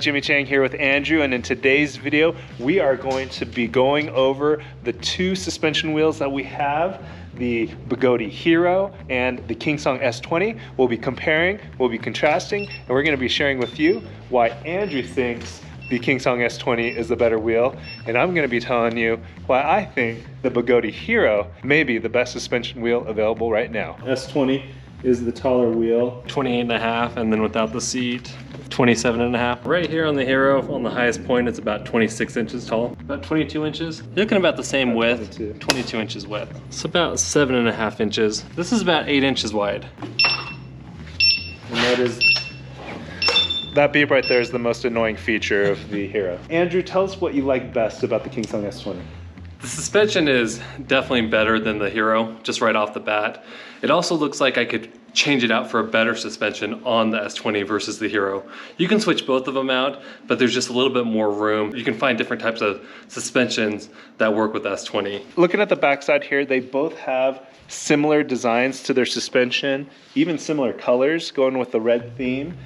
Jimmy Chang here with Andrew, and in today's video we are going to be going over the two suspension wheels that we have, the Begode Hero and the Kingsong S20. We'll be comparing, we'll be contrasting, and we're going to be sharing with you why Andrew thinks the Kingsong S20 is the better wheel, and I'm going to be telling you why I think the Begode Hero may be the best suspension wheel available right now. S20 is the taller wheel. 28.5, and then without the seat, 27.5. Right here on the Hero, on the highest point, it's about 26 inches tall. About 22 inches. You're looking about the same width, 22 inches width. It's about 7.5 inches. This is about 8 inches wide. And that beep right there is the most annoying feature of the Hero. Andrew, tell us what you like best about the Kingsong S20. The suspension is definitely better than the Hero, just right off the bat. It also looks like I could change it out for a better suspension on the S20 versus the Hero. You can switch both of them out, but there's just a little bit more room. You can find different types of suspensions that work with S20. Looking at the backside here, they both have similar designs to their suspension, even similar colors going with the red theme,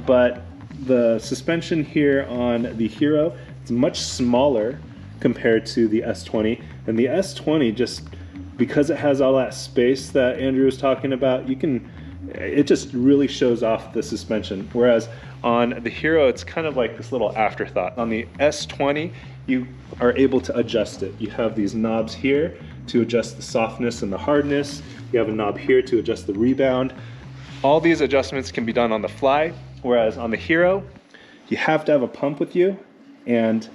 but the suspension here on the Hero is much smaller compared to the S20, and the S20, just because it has all that space that Andrew was talking about, it just really shows off the suspension, whereas on the Hero it's kind of like this little afterthought. On the S20 you are able to adjust it. You have these knobs here to adjust the softness and the hardness. You have a knob here to adjust the rebound. All these adjustments can be done on the fly, whereas on the Hero you have to have a pump with you, and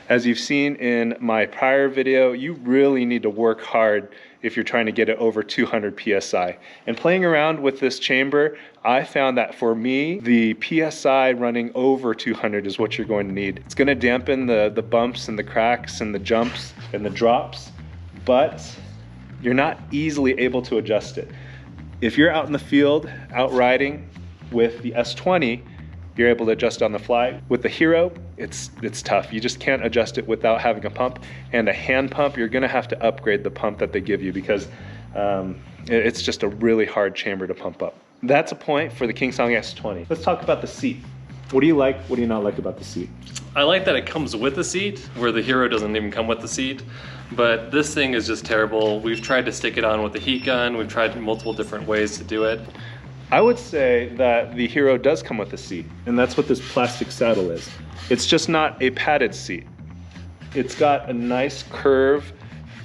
as you've seen in my prior video, you really need to work hard if you're trying to get it over 200 PSI. And playing around with this chamber, I found that for me, the PSI running over 200 is what you're going to need. It's gonna dampen the bumps and the cracks and the jumps and the drops, but you're not easily able to adjust it. If you're out in the field, out riding with the S20, you're able to adjust on the fly. With the Hero, it's tough. You just can't adjust it without having a pump. And a hand pump, you're gonna have to upgrade the pump that they give you because it's just a really hard chamber to pump up. That's a point for the Kingsong S20. Let's talk about the seat. What do you like, what do you not like about the seat? I like that it comes with the seat, where the Hero doesn't even come with the seat. But this thing is just terrible. We've tried to stick it on with the heat gun. We've tried multiple different ways to do it. I would say that the Hero does come with a seat, and that's what this plastic saddle is. It's just not a padded seat. It's got a nice curve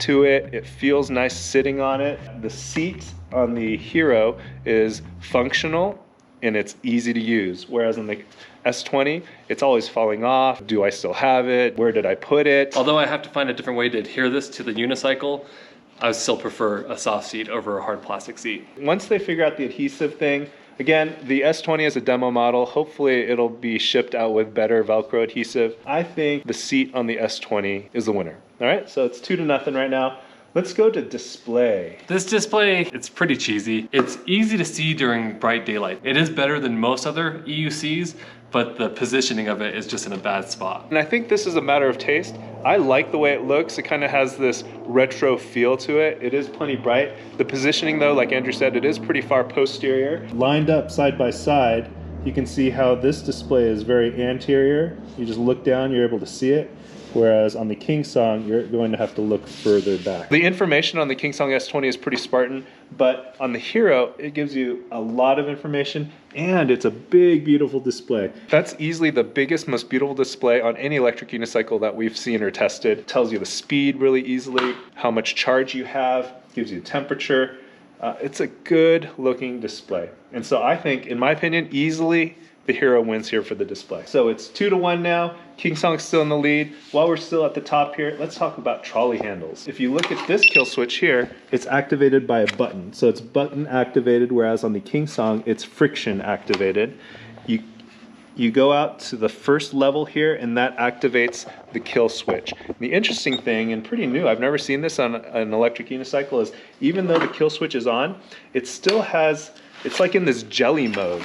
to it. It feels nice sitting on it. The seat on the Hero is functional and it's easy to use, whereas on the S20, it's always falling off. Do I still have it? Where did I put it? Although I have to find a different way to adhere this to the unicycle, I would still prefer a soft seat over a hard plastic seat. Once they figure out the adhesive thing, again, the S20 is a demo model. Hopefully it'll be shipped out with better Velcro adhesive. I think the seat on the S20 is the winner. All right, so it's 2-0 right now. Let's go to display. This display, it's pretty cheesy. It's easy to see during bright daylight. It is better than most other EUCs, but the positioning of it is just in a bad spot. And I think this is a matter of taste. I like the way it looks. It kind of has this retro feel to it. It is plenty bright. The positioning though, like Andrew said, it is pretty far posterior. Lined up side by side, you can see how this display is very anterior. You just look down, you're able to see it. Whereas on the Kingsong, you're going to have to look further back. The information on the Kingsong S20 is pretty Spartan, but on the Hero, it gives you a lot of information, and it's a big, beautiful display. That's easily the biggest, most beautiful display on any electric unicycle that we've seen or tested. It tells you the speed really easily, how much charge you have, gives you temperature. It's a good looking display. And so I think, in my opinion, easily, the Hero wins here for the display. So it's 2-1 now. Kingsong's still in the lead. While we're still at the top here, let's talk about trolley handles. If you look at this kill switch here, it's activated by a button. So it's button activated, whereas on the Kingsong, it's friction activated. You go out to the first level here, and that activates the kill switch. The interesting thing, and pretty new, I've never seen this on an electric unicycle, is even though the kill switch is on, it still has, it's like in this jelly mode.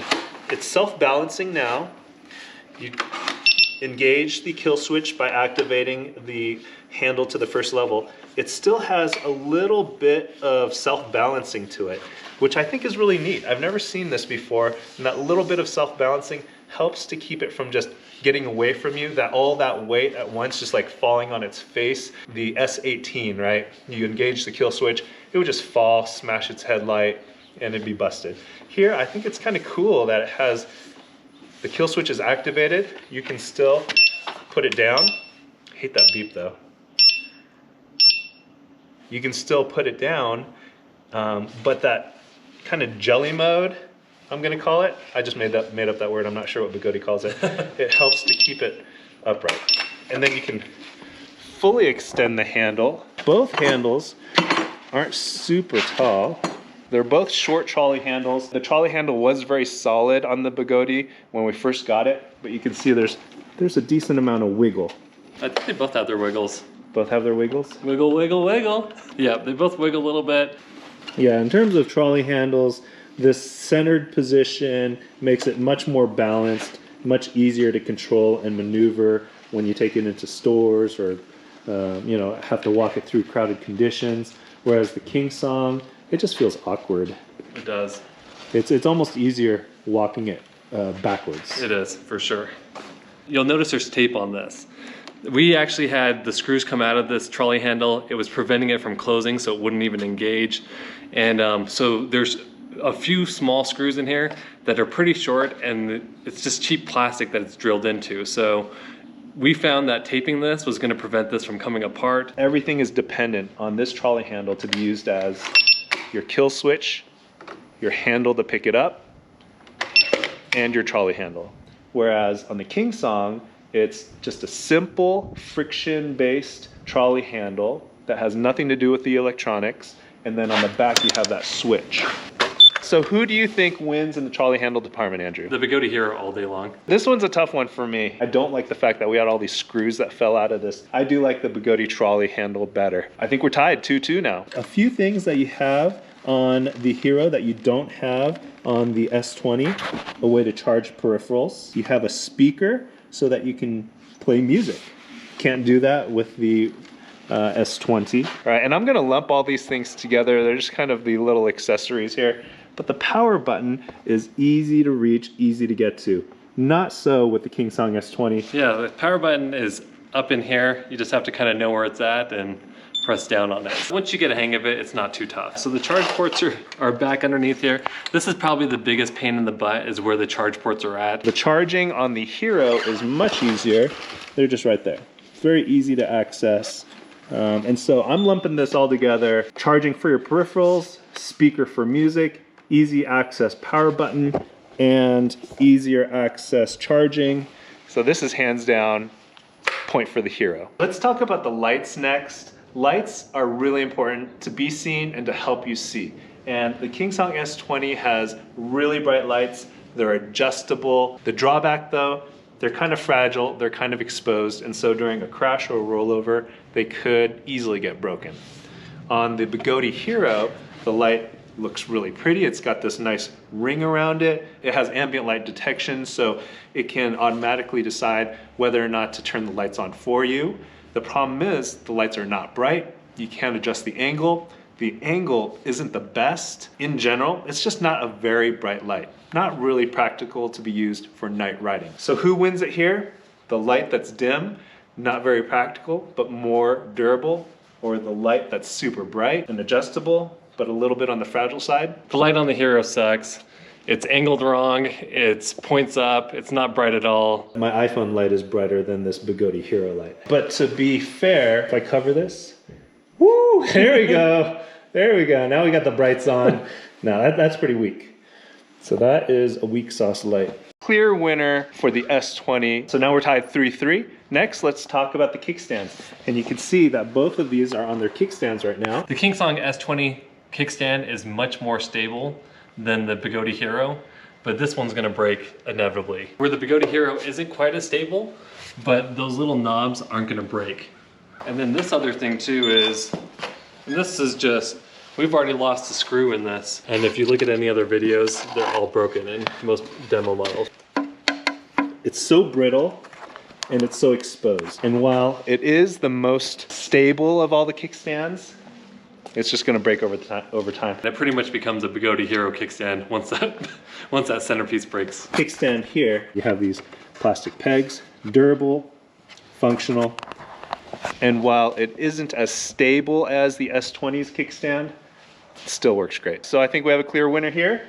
It's self-balancing now. You engage the kill switch by activating the handle to the first level. It still has a little bit of self-balancing to it, which I think is really neat. I've never seen this before, and that little bit of self-balancing helps to keep it from just getting away from you, that all that weight at once just like falling on its face. The S18, right? You engage the kill switch, it would just fall, smash its headlight, and it'd be busted. Here, I think it's kind of cool that it has, the kill switch is activated. You can still put it down. I hate that beep though. You can still put it down, but that kind of jelly mode, I'm gonna call it. I just made up that word. I'm not sure what Begode calls it. It helps to keep it upright. And then you can fully extend the handle. Both handles aren't super tall. They're both short trolley handles. The trolley handle was very solid on the Begode when we first got it, but you can see there's a decent amount of wiggle. I think they both have their wiggles. Both have their wiggles? Wiggle, wiggle, wiggle. Yeah, they both wiggle a little bit. Yeah, in terms of trolley handles, this centered position makes it much more balanced, much easier to control and maneuver when you take it into stores or you know, have to walk it through crowded conditions. Whereas the Kingsong, it just feels awkward. It does. It's almost easier walking it backwards. It is, for sure. You'll notice there's tape on this. We actually had the screws come out of this trolley handle. It was preventing it from closing, so it wouldn't even engage. And so there's a few small screws in here that are pretty short, and it's just cheap plastic that it's drilled into. So we found that taping this was going to prevent this from coming apart. Everything is dependent on this trolley handle to be used as your kill switch, your handle to pick it up, and your trolley handle. Whereas on the Kingsong, it's just a simple friction-based trolley handle that has nothing to do with the electronics, and then on the back you have that switch. So who do you think wins in the trolley handle department, Andrew? The Begode Hero all day long. This one's a tough one for me. I don't like the fact that we had all these screws that fell out of this. I do like the Begode trolley handle better. I think we're tied 2-2 now. A few things that you have on the Hero that you don't have on the S20, a way to charge peripherals. You have a speaker so that you can play music. Can't do that with the S20. All right, and I'm gonna lump all these things together. They're just kind of the little accessories here. But the power button is easy to reach, easy to get to. Not so with the Kingsong S20. Yeah, the power button is up in here. You just have to kind of know where it's at and press down on it. Once you get a hang of it, it's not too tough. So the charge ports are back underneath here. This is probably the biggest pain in the butt, is where the charge ports are at. The charging on the Hero is much easier. They're just right there. It's very easy to access. And so I'm lumping this all together. Charging for your peripherals, speaker for music, easy access power button, and easier access charging. So this is hands down point for the Hero. Let's talk about the lights next. Lights are really important to be seen and to help you see. And the Kingsong S20 has really bright lights. They're adjustable. The drawback though, they're kind of fragile, they're kind of exposed, and so during a crash or a rollover, they could easily get broken. On the Begode Hero, the light looks really pretty. It's got this nice ring around it. It has ambient light detection, so it can automatically decide whether or not to turn the lights on for you. The problem is the lights are not bright. You can't adjust the angle. The angle isn't the best in general. It's just not a very bright light. Not really practical to be used for night riding. So who wins it here? The light that's dim, not very practical, but more durable, or the light that's super bright and adjustable, but a little bit on the fragile side? The light on the Hero sucks. It's angled wrong, it's points up, it's not bright at all. My iPhone light is brighter than this Begode Hero light. But to be fair, if I cover this, woo, there we go. There we go, now we got the brights on. Now that's pretty weak. So that is a weak sauce light. Clear winner for the S20. So now we're tied 3-3. Next, let's talk about the kickstands. And you can see that both of these are on their kickstands right now. The Kingsong S20 kickstand is much more stable than the Begode Hero, but this one's gonna break inevitably. Where the Begode Hero isn't quite as stable, but those little knobs aren't gonna break. And then this other thing too is, and this is just, we've already lost a screw in this. And if you look at any other videos, they're all broken in most demo models. It's so brittle and it's so exposed. And while it is the most stable of all the kickstands, it's just gonna break over time. And it pretty much becomes a Begode Hero kickstand once that centerpiece breaks. Kickstand here, you have these plastic pegs Durable, functional, and while it isn't as stable as the S20's kickstand, it still works great. So I think we have a clear winner here.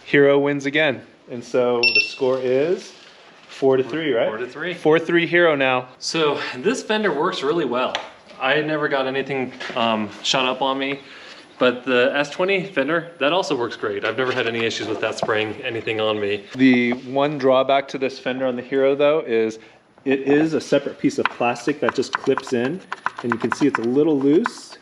Hero wins again. And so the score is 4-3, right? 4-3. 4-3 Hero now. So this Fender works really well. I never got anything shot up on me, but the S20 Fender, that also works great. I've never had any issues with that spraying anything on me. The one drawback to this Fender on the Hero though is it is a separate piece of plastic that just clips in, and you can see it's a little loose,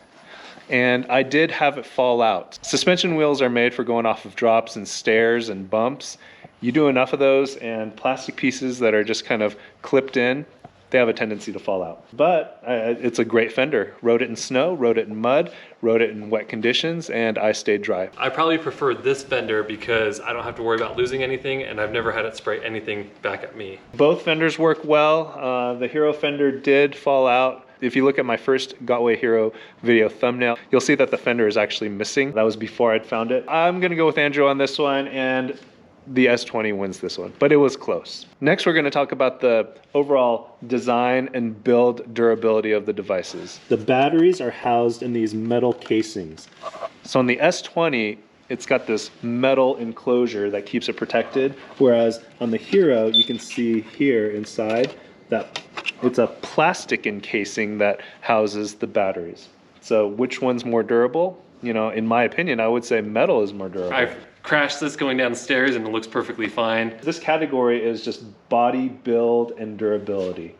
and I did have it fall out. Suspension wheels are made for going off of drops and stairs and bumps. You do enough of those and plastic pieces that are just kind of clipped in, they have a tendency to fall out. But it's a great Fender. Rode it in snow, rode it in mud, rode it in wet conditions, and I stayed dry. I probably prefer this Fender because I don't have to worry about losing anything, and I've never had it spray anything back at me. Both Fenders work well. The Hero Fender did fall out. If you look at my first Begode Hero video thumbnail, you'll see that the Fender is actually missing. That was before I'd found it. I'm gonna go with Andrew on this one, and the S20 wins this one, but it was close. Next, we're going to talk about the overall design and build durability of the devices. The batteries are housed in these metal casings. So on the S20, it's got this metal enclosure that keeps it protected, whereas on the Hero, you can see here inside that it's a plastic encasing that houses the batteries. So which one's more durable? You know, in my opinion, I would say metal is more durable. I've crashed this going down the stairs and it looks perfectly fine. This category is just body build and durability.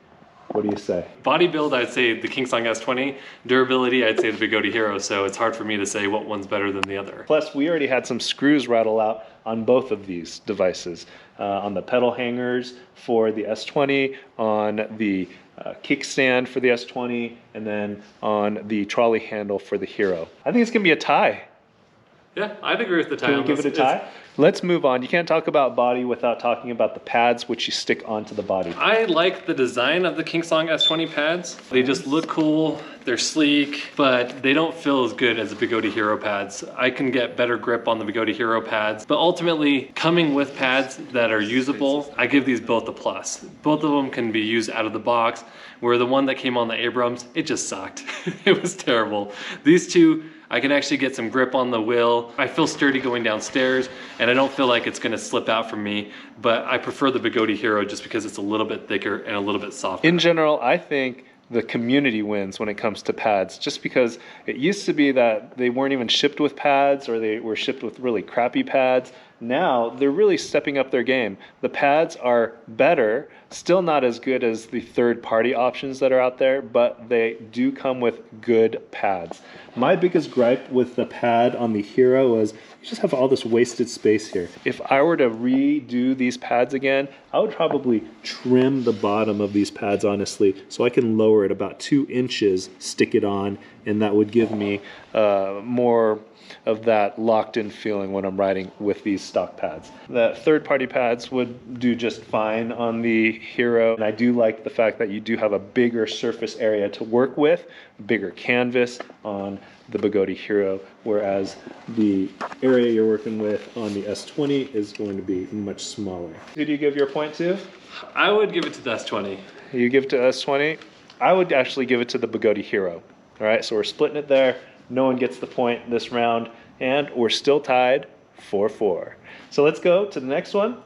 What do you say? Body build, I'd say the Kingsong S20. Durability, I'd say the Begode Hero. So it's hard for me to say what one's better than the other. Plus, we already had some screws rattle out on both of these devices. On the pedal hangers for the S20, on the kickstand for the S20, and then on the trolley handle for the Hero. I think it's gonna be a tie. Yeah, I'd agree with the tie. Can we give it a tie? Let's move on. You can't talk about body without talking about the pads which you stick onto the body. I like the design of the Kingsong S20 pads. They just look cool, they're sleek, but they don't feel as good as the Begode Hero pads. I can get better grip on the Begode Hero pads, but ultimately coming with pads that are usable, I give these both a plus. Both of them can be used out of the box, where the one that came on the Abrams, it just sucked. It was terrible. These two, I can actually get some grip on the wheel. I feel sturdy going downstairs, and I don't feel like it's gonna slip out from me, but I prefer the Begode Hero just because it's a little bit thicker and a little bit softer. In general, I think the community wins when it comes to pads, just because it used to be that they weren't even shipped with pads, or they were shipped with really crappy pads. Now they're really stepping up their game. The pads are better, still not as good as the third-party options that are out there, but they do come with good pads. My biggest gripe with the pad on the Hero was you just have all this wasted space here. If I were to redo these pads again, I would probably trim the bottom of these pads, honestly, so I can lower it about 2 inches, stick it on, and that would give me more of that locked-in feeling when I'm riding with these stock pads. The third-party pads would do just fine on the Hero, and I do like the fact that you do have a bigger surface area to work with, a bigger canvas on the Begode Hero, whereas the area you're working with on the S20 is going to be much smaller. Who do you give your point to? I would give it to the S20. You give it to S20? I would actually give it to the Begode Hero. All right, so we're splitting it there. No one gets the point this round, and we're still tied 4-4. So let's go to the next one.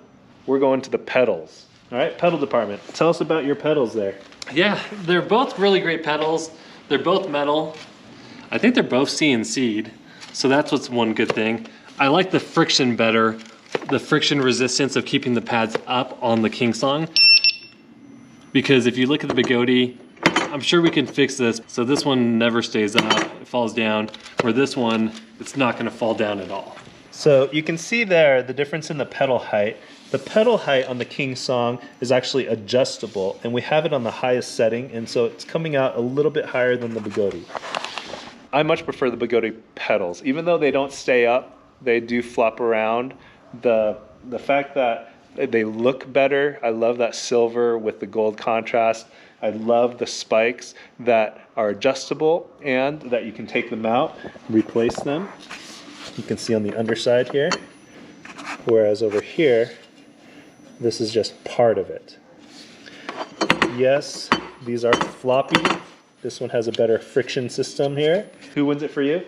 We're going to the pedals. All right, pedal department. Tell us about your pedals there. Yeah, they're both really great pedals. They're both metal. I think they're both CNC'd, so that's what's one good thing. I like the friction better, the friction resistance of keeping the pads up on the Kingsong. Because if you look at the Begode, I'm sure we can fix this. So this one never stays up, it falls down, where this one, it's not gonna fall down at all. So you can see there the difference in the pedal height. The pedal height on the Kingsong is actually adjustable, and we have it on the highest setting, and so it's coming out a little bit higher than the Begode. I much prefer the Begode pedals. Even though they don't stay up, they do flop around. The fact that they look better, I love that silver with the gold contrast. I love the spikes that are adjustable and that you can take them out, replace them. You can see on the underside here, whereas over here, this is just part of it. Yes, these are floppy. This one has a better friction system here. Who wins it for you?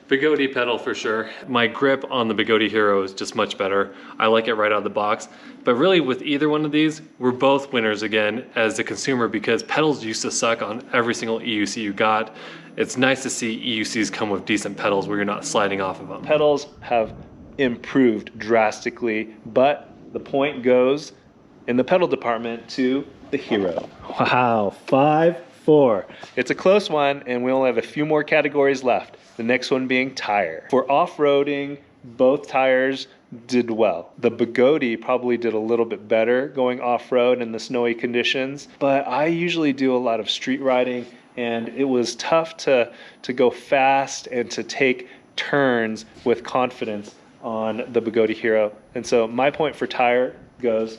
Begode pedal for sure. My grip on the Begode Hero is just much better. I like it right out of the box. But really with either one of these, we're both winners again as a consumer because pedals used to suck on every single EUC you got. It's nice to see EUCs come with decent pedals where you're not sliding off of them. Pedals have improved drastically, but the point goes in the pedal department to the Hero. Wow, 5-4. It's a close one and we only have a few more categories left. The next one being tire. For off-roading, both tires did well. The Begode probably did a little bit better going off-road in the snowy conditions, but I usually do a lot of street riding and it was tough to go fast and to take turns with confidence on the Begode Hero. And so my point for tire goes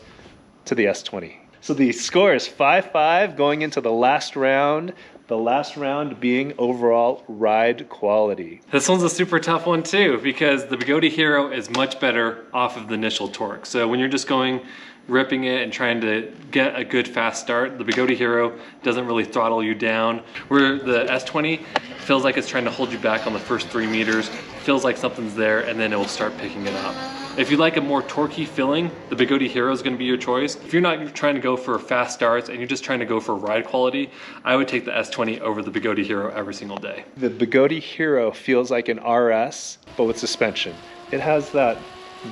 to the S20. So the score is 5-5 going into the last round. The last round being overall ride quality. This one's a super tough one too because the Begode Hero is much better off of the initial torque. So when you're just going, ripping it and trying to get a good fast start, the Begode Hero doesn't really throttle you down. Where the S20 feels like it's trying to hold you back on the first 3 meters, feels like something's there and then it will start picking it up. If you like a more torquey feeling, the Begode Hero is going to be your choice. If you're not trying to go for fast starts and you're just trying to go for ride quality, I would take the S20 over the Begode Hero every single day. The Begode Hero feels like an RS, but with suspension. It has that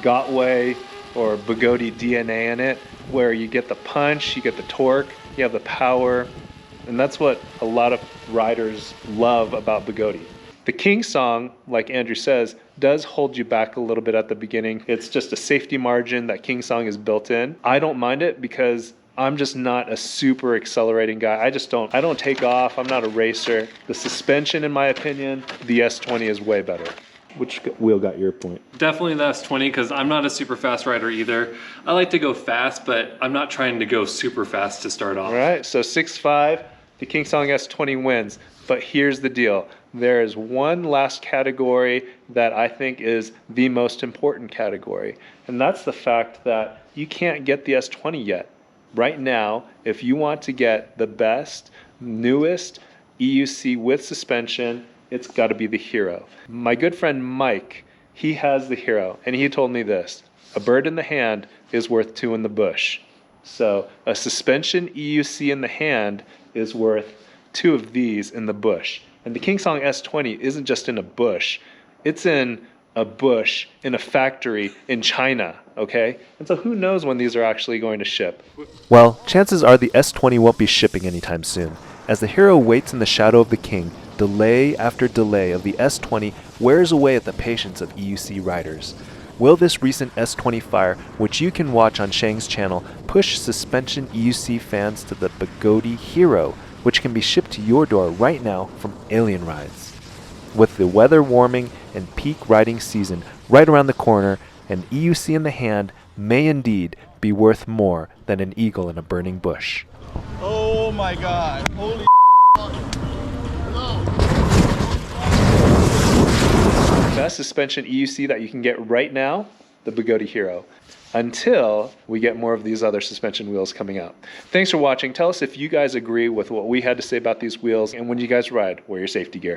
Gotway or Begode DNA in it, where you get the punch, you get the torque, you have the power, and that's what a lot of riders love about Begode. The Kingsong, like Andrew says, does hold you back a little bit at the beginning. It's just a safety margin that Kingsong is built in. I don't mind it because I'm just not a super accelerating guy. I don't take off. I'm not a racer. The suspension, in my opinion, the S20 is way better. Which wheel got your point? Definitely the S20 because I'm not a super fast rider either. I like to go fast, but I'm not trying to go super fast to start off. All right, so 6-5, the Kingsong S20 wins. But here's the deal. There is one last category that I think is the most important category, and that's the fact that you can't get the S20 yet. Right now, if you want to get the best, newest EUC with suspension, it's got to be the Hero. My good friend Mike, he has the Hero, and he told me this: a bird in the hand is worth 2 in the bush. So a suspension EUC in the hand is worth 2 of these in the bush. And the Kingsong S20 isn't just in a bush, it's in a bush in a factory in China, okay? And so who knows when these are actually going to ship? Well, chances are the S20 won't be shipping anytime soon. As the Hero waits in the shadow of the king, delay after delay of the S20 wears away at the patience of EUC riders. Will this recent S20 fire, which you can watch on Shang's channel, push suspension EUC fans to the Begode Hero, which can be shipped to your door right now from Alien Rides? With the weather warming and peak riding season right around the corner, an EUC in the hand may indeed be worth more than an eagle in a burning bush. Oh my god. Holy Best suspension EUC that you can get right now, the Begode Hero, until we get more of these other suspension wheels coming out. Thanks for watching. Tell us if you guys agree with what we had to say about these wheels, and when you guys ride, wear your safety gear.